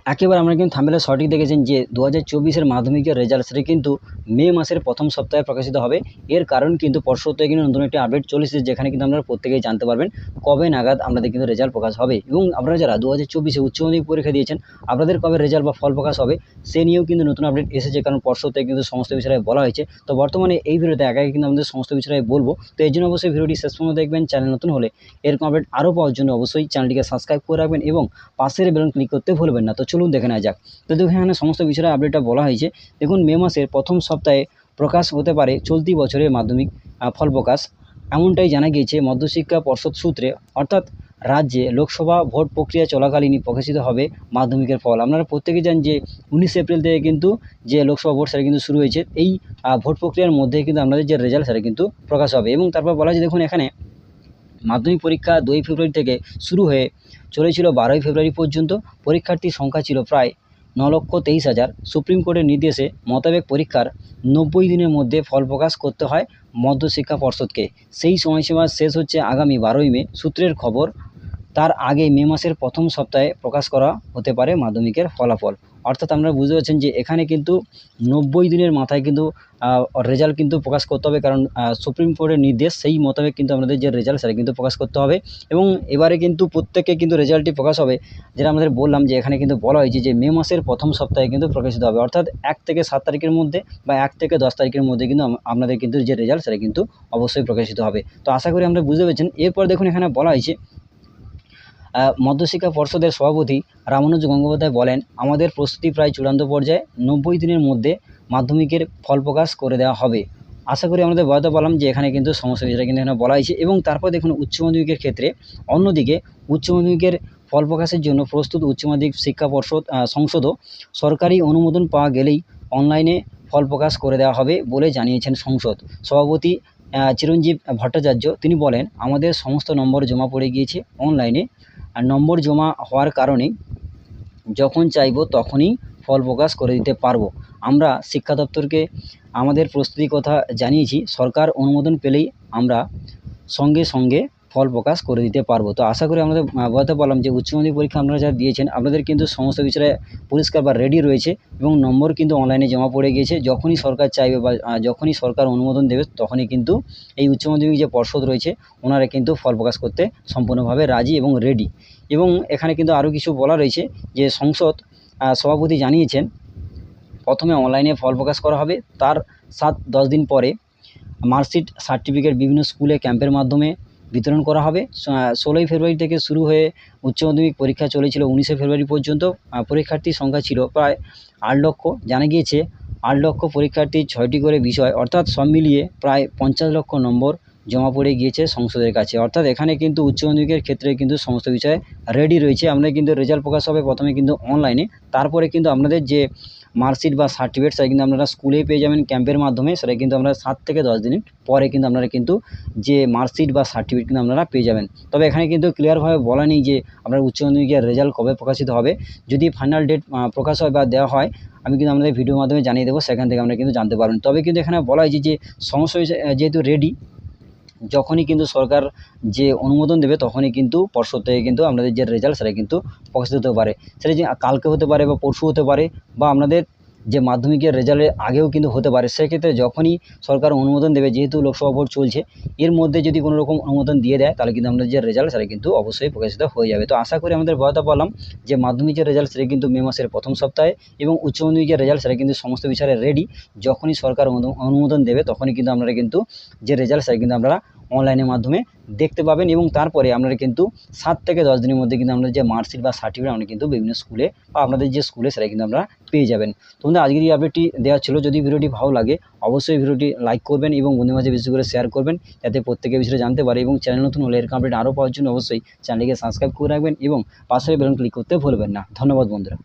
একেবারে আমরা কিন্তু থাম্বনেলে সঠিক দেখেছেন যে 2024 মাধ্যমিকের রেজাল্ট সেটা কিন্তু মে মাসের প্রথম সপ্তাহে প্রকাশিত হবে। এর কারণ কিন্তু পরশু থেকে কিন্তু নতুন একটি আপডেট চলে এসেছে, যেখানে কিন্তু আপনারা প্রত্যেকেই জানতে পারবেন কবে নাগাদ আপনাদের কিন্তু রেজাল্ট প্রকাশ হবে। এবং আপনারা যারা 2024 উচ্চ মাধ্যমিক পরীক্ষা দিয়েছেন আপনাদের কবে রেজাল্ট বা ফল প্রকাশ হবে সে নিয়েও কিন্তু নতুন আপডেট এসেছে, কারণ পরশু থেকে কিন্তু সমস্ত বিষয়ে বলা হয়েছে। তো বর্তমানে এই ভিডিওতে একা কিন্তু আমাদের সমস্ত বিষয়ে বলবো, তো এই জন্য অবশ্যই ভিডিওটি শেষ পর্যন্ত দেখবেন। চ্যানেল নতুন হলে এরকম আপডেট আরও পাওয়ার জন্য অবশ্যই চ্যানেলটিকে সাবস্ক্রাইব করে রাখবেন এবং পাশের বেল ক্লিক করতে ভুলবেন না। তো চলুন দেখে নেওয়া যাক। তো দেখুন এখানে সমস্ত বিষয়ে আপডেটটা বলা হয়েছে। দেখুন মে মাসের প্রথম সপ্তাহে প্রকাশ হতে পারে চলতি বছরের মাধ্যমিক ফল প্রকাশ, এমনটাই জানা গিয়েছে মধ্যশিক্ষা পর্ষদ সূত্রে। অর্থাৎ রাজ্যে লোকসভা ভোট প্রক্রিয়া চলাকালীনই প্রকাশিত হবে মাধ্যমিকের ফল। আপনারা প্রত্যেকেই জানেন যে 19 এপ্রিল থেকে কিন্তু যে লোকসভা ভোট সেটা কিন্তু শুরু হয়েছে। এই ভোট প্রক্রিয়ার মধ্যে কিন্তু আপনাদের যে রেজাল্ট সেটা কিন্তু প্রকাশ হবে। এবং তারপর বলা হয়েছে দেখুন এখানে মাধ্যমিক পরীক্ষা 2 ফেব্রুয়ারি থেকে শুরু হয়ে চলেছিল 12 ফেব্রুয়ারি পর্যন্ত। পরীক্ষার্থীর সংখ্যা ছিল প্রায় 9,23,000। সুপ্রিম কোর্টের নির্দেশে মোতাবেক পরীক্ষার 90 দিনের মধ্যে ফল প্রকাশ করতে হয় মধ্যশিক্ষা পর্ষদকে। সেই সময়সীমা শেষ হচ্ছে আগামী 12ই মে। সূত্রের খবর, তার আগে মে মাসের প্রথম সপ্তাহে প্রকাশ করা হতে পারে মাধ্যমিকের ফলাফল। অর্থাৎ আপনারা বুঝতে পারছেন যে এখানে কিন্তু 90 দিনের মাথায় কিন্তু রেজাল্ট কিন্তু প্রকাশ করতে হবে, কারণ সুপ্রিম কোর্টের নির্দেশ সেই মোতাবেক কিন্তু আমাদের যে রেজাল্ট সেটা কিন্তু প্রকাশ করতে হবে। এবং এবারে কিন্তু প্রত্যেকে কিন্তু রেজাল্টটি প্রকাশ হবে, যেটা আমাদের বললাম যে এখানে কিন্তু বলা হয়েছে যে মে মাসের প্রথম সপ্তাহে কিন্তু প্রকাশিত হবে। অর্থাৎ 1 থেকে 7 তারিখের মধ্যে বা 1 থেকে 10 তারিখের মধ্যে কিন্তু আপনাদের কিন্তু যে রেজাল্ট সেটা কিন্তু অবশ্যই প্রকাশিত হবে। তো আশা করি আমরা বুঝতে পেরেছেন। এরপর দেখুন এখানে বলা হয়েছে মধ্যশিক্ষা পর্ষদের সভাপতি রামানুজ গঙ্গোপাধ্যায় বলেন, আমাদের প্রস্তুতি প্রায় চূড়ান্ত পর্যায়ে, 90 দিনের মধ্যে মাধ্যমিকের ফল প্রকাশ করে দেওয়া হবে। আশা করি আমাদের বলতে পারলাম যে এখানে কিন্তু সমস্ত বিষয়টা কিন্তু এখানে বলা হয়েছে। এবং তারপর দেখুন উচ্চ মাধ্যমিকের ক্ষেত্রে অন্যদিকে উচ্চ মাধ্যমিকের ফল প্রকাশের জন্য প্রস্তুত উচ্চ মাধ্যমিক শিক্ষা পর্ষদ সংসদও সরকারি অনুমোদন পাওয়া গেলেই অনলাইনে ফল প্রকাশ করে দেওয়া হবে বলে জানিয়েছেন সংসদ সভাপতি চিরঞ্জীব ভট্টাচার্য। তিনি বলেন, আমাদের সমস্ত নম্বর জমা পড়ে গিয়েছে অনলাইনে, আর নম্বর জমা হওয়ার কারণে যখন চাইব তখনই ফল প্রকাশ করে দিতে পারবো। আমরা শিক্ষা দপ্তরকে আমাদের প্রস্তুতির কথা জানিয়েছি, সরকার অনুমোদন পেলেই আমরা সঙ্গে সঙ্গে ফল প্রকাশ করে দিতে পারবো। তো আশা করি আমাদের বলতে পারলাম যে উচ্চ মাধ্যমিক পরীক্ষা আপনারা যারা দিয়েছেন আপনাদের কিন্তু সমস্ত বিষয়ে পরিষ্কার বা রেডি রয়েছে এবং নম্বর কিন্তু অনলাইনে জমা পড়ে গিয়েছে। যখনই সরকার চাইবে বা যখনই সরকার অনুমোদন দেবে তখনই কিন্তু এই উচ্চ মাধ্যমিক যে পর্ষদ রয়েছে ওনারা কিন্তু ফল প্রকাশ করতে সম্পূর্ণভাবে রাজি এবং রেডি। এবং এখানে কিন্তু আরও কিছু বলা রয়েছে যে সংসদ সভাপতি জানিয়েছেন, প্রথমে অনলাইনে ফল প্রকাশ করা হবে, তার 7-10 দিন পরে মার্কশিট সার্টিফিকেট বিভিন্ন স্কুলে ক্যাম্পের মাধ্যমে বিতরণ করা হবে। 16ই ফেব্রুয়ারি থেকে শুরু হয়ে উচ্চ মাধ্যমিক পরীক্ষা চলেছিল 19শে ফেব্রুয়ারি পর্যন্ত। পরীক্ষার্থীর সংখ্যা ছিল প্রায় 8 লক্ষ। জানা গিয়েছে 8 লক্ষ পরীক্ষার্থীর 6টি করে বিষয়, অর্থাৎ সব মিলিয়ে প্রায় 50 লক্ষ নম্বর জমা পড়ে গিয়েছে সংসদের কাছে। অর্থাৎ এখানে কিন্তু উচ্চ মাধ্যমিকের ক্ষেত্রে কিন্তু সমস্ত বিষয়ে রেডি রয়েছে। আপনাদের কিন্তু রেজাল্ট প্রকাশ হবে প্রথমে কিন্তু অনলাইনে, তারপরে কিন্তু আপনাদের যে মার্কশিট বা সার্টিফিকেট সেটা কিন্তু আপনারা স্কুলেই পেয়ে যাবেন ক্যাম্পের মাধ্যমে। সেটা কিন্তু আপনারা 7 থেকে 10 দিন পরে কিন্তু আপনারা কিন্তু যে মার্কশিট বা সার্টিফিকেট কিন্তু আপনারা পেয়ে যাবেন। তবে এখানে কিন্তু ক্লিয়ারভাবে বলা নেই যে আপনার উচ্চ মাধ্যমিকের রেজাল্ট কবে প্রকাশিত হবে। যদি ফাইনাল ডেট প্রকাশ হয় বা দেওয়া হয় আমি কিন্তু আপনাদের ভিডিওর মাধ্যমে জানিয়ে দেবো, সেখান থেকে আপনারা কিন্তু জানতে পারবেন। তবে কিন্তু এখানে বলা হয়েছে যে সমস্ত বিষয় যেহেতু রেডি, যখনই কিন্তু সরকার যে অনুমোদন দেবে তখনই কিন্তু পর্ষদ থেকে কিন্তু আপনাদের যে রেজাল্ট সেটা কিন্তু প্রকাশিত হতে পারে। সেটা যে কালকে হতে পারে বা পরশু হতে পারে বা আপনাদের যে মাধ্যমিকের রেজাল্টের আগেও কিন্তু হতে পারে। সেক্ষেত্রে যখনই সরকার অনুমোদন দেবে, যেহেতু লোকসভা ভোট চলছে এর মধ্যে যদি কোনো রকম অনুমোদন দিয়ে দেয় তাহলে কিন্তু আমাদের যে রেজাল্ট সেটা কিন্তু অবশ্যই প্রকাশিত হয়ে যাবে। তো আশা করি আমাদের বলতে পারলাম যে মাধ্যমিকের রেজাল্ট সেটা কিন্তু মে মাসের প্রথম সপ্তাহে এবং উচ্চ মাধ্যমিকের রেজাল্ট সেটা কিন্তু সমস্ত বিষয়ে রেডি। যখনই সরকার অনুমোদন দেবে তখনই কিন্তু আপনারা কিন্তু যে রেজাল্ট সেটা কিন্তু আপনারা অনলাইনের মাধ্যমে দেখতে পাবেন। এবং তারপরে আপনারা কিন্তু 7 থেকে 10 দিনের মধ্যে কিন্তু আপনাদের যে মার্কশিট বা সার্টিফিকেট আপনারা কিন্তু বিভিন্ন স্কুলে বা আপনাদের যে স্কুলে সেটা কিন্তু আপনারা পেয়ে যাবেন। তো বন্ধুরা আজকের এই আপডেটটি দেওয়া ছিল। যদি ভিডিওটি ভালো লাগে অবশ্যই ভিডিওটি লাইক করবেন এবং বন্ধুদের মাঝে বেশি করে শেয়ার করবেন, যাতে প্রত্যেকে বিষয়ে জানতে পারে। এবং চ্যানেল নতুন হলে এরকম আপডেট আরও পাওয়ার জন্য অবশ্যই চ্যানেলটিকে সাবস্ক্রাইব করে রাখবেন এবং পাশের বেল ক্লিক করতে ভুলবেন না। ধন্যবাদ বন্ধুরা।